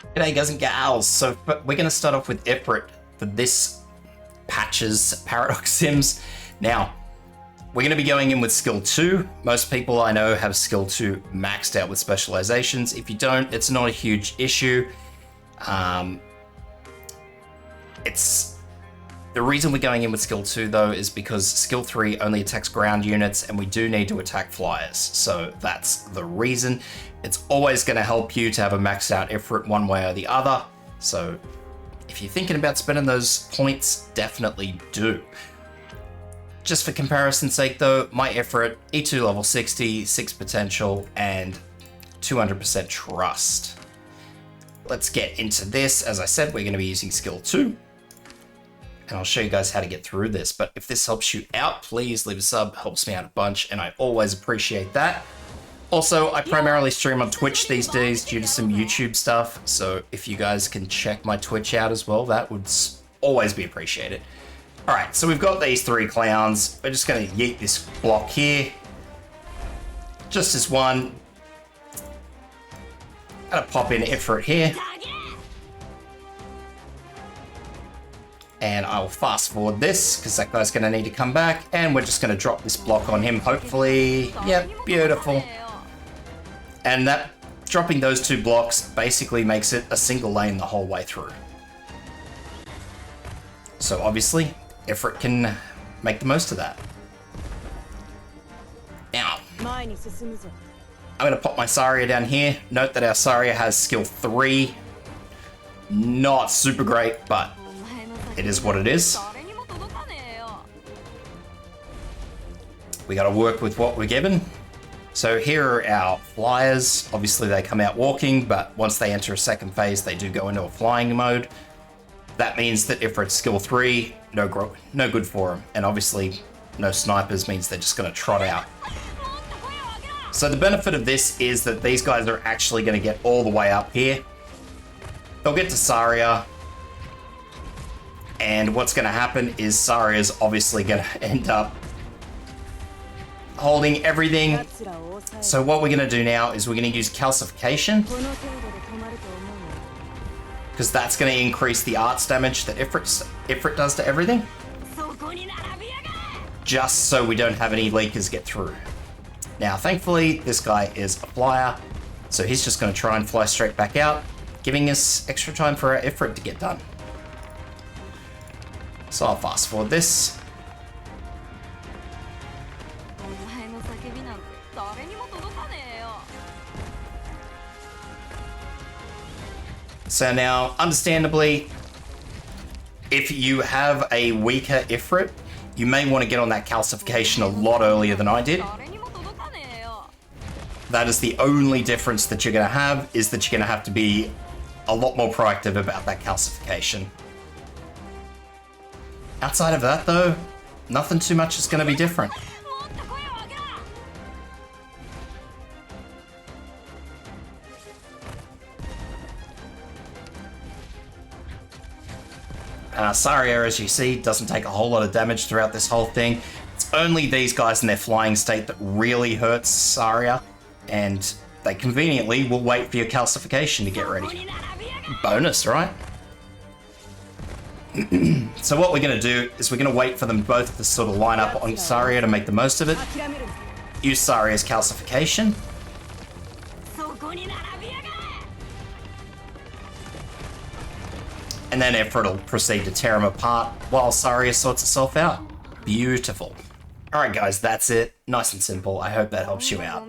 G'day guys and gals, so we're going to start off with Ifrit for this patch's Paradox Sims. Now, we're going to be going in with skill 2. Most people I know have skill 2 maxed out with specializations. If you don't, it's not a huge issue. The reason we're going in with skill 2 though is because skill 3 only attacks ground units and we do need to attack flyers. So that's the reason. It's always going to help you to have a maxed out Ifrit one way or the other. So if you're thinking about spending those points, definitely do. Just for comparison's sake though, my Ifrit, E2 level 60, 6 potential, and 200% trust. Let's get into this. As I said, we're going to be using skill 2. And I'll show you guys how to get through this. But if this helps you out, please leave a sub. Helps me out a bunch, and I always appreciate that. Also, I primarily stream on Twitch these days due to some YouTube stuff. So if you guys can check my Twitch out as well, that would always be appreciated. All right, so we've got these 3 clowns. We're just going to yeet this block here. Just as one. Gonna pop in Ifrit here. And I'll fast forward this because that guy's going to need to come back. And we're just going to drop this block on him, hopefully. Yep, beautiful. And that dropping those 2 blocks basically makes it a single lane the whole way through. So obviously, Ifrit can make the most of that. Now, I'm going to pop my Saria down here. Note that our Saria has skill 3. Not super great, but it is what it is. We got to work with what we're given. So here are our flyers. Obviously they come out walking, but once they enter a second phase, they do go into a flying mode. That means that if it's skill 3, no good for them. And obviously no snipers means they're just going to trot out. So the benefit of this is that these guys are actually going to get all the way up here. They'll get to Saria. And what's going to happen is Saria's obviously going to end up holding everything. So what we're going to do now is we're going to use calcification, because that's going to increase the arts damage that Ifrit does to everything, just so we don't have any leakers get through. Now thankfully this guy is a flyer, so he's just going to try and fly straight back out, giving us extra time for our Ifrit to get done. So I'll fast forward this. So now, understandably, if you have a weaker Ifrit, you may want to get on that calcification a lot earlier than I did. That is the only difference that you're going to have, is that you're going to have to be a lot more proactive about that calcification. Outside of that though, nothing too much is going to be different. Saria, as you see, doesn't take a whole lot of damage throughout this whole thing. It's only these guys in their flying state that really hurts Saria, and they conveniently will wait for your calcification to get ready. Bonus, right? So what we're going to do is we're going to wait for them both to sort of line up on Saria to make the most of it. Use Saria's calcification. And then Ifrit will proceed to tear him apart while Saria sorts itself out. Beautiful. Alright guys, that's it. Nice and simple. I hope that helps you out.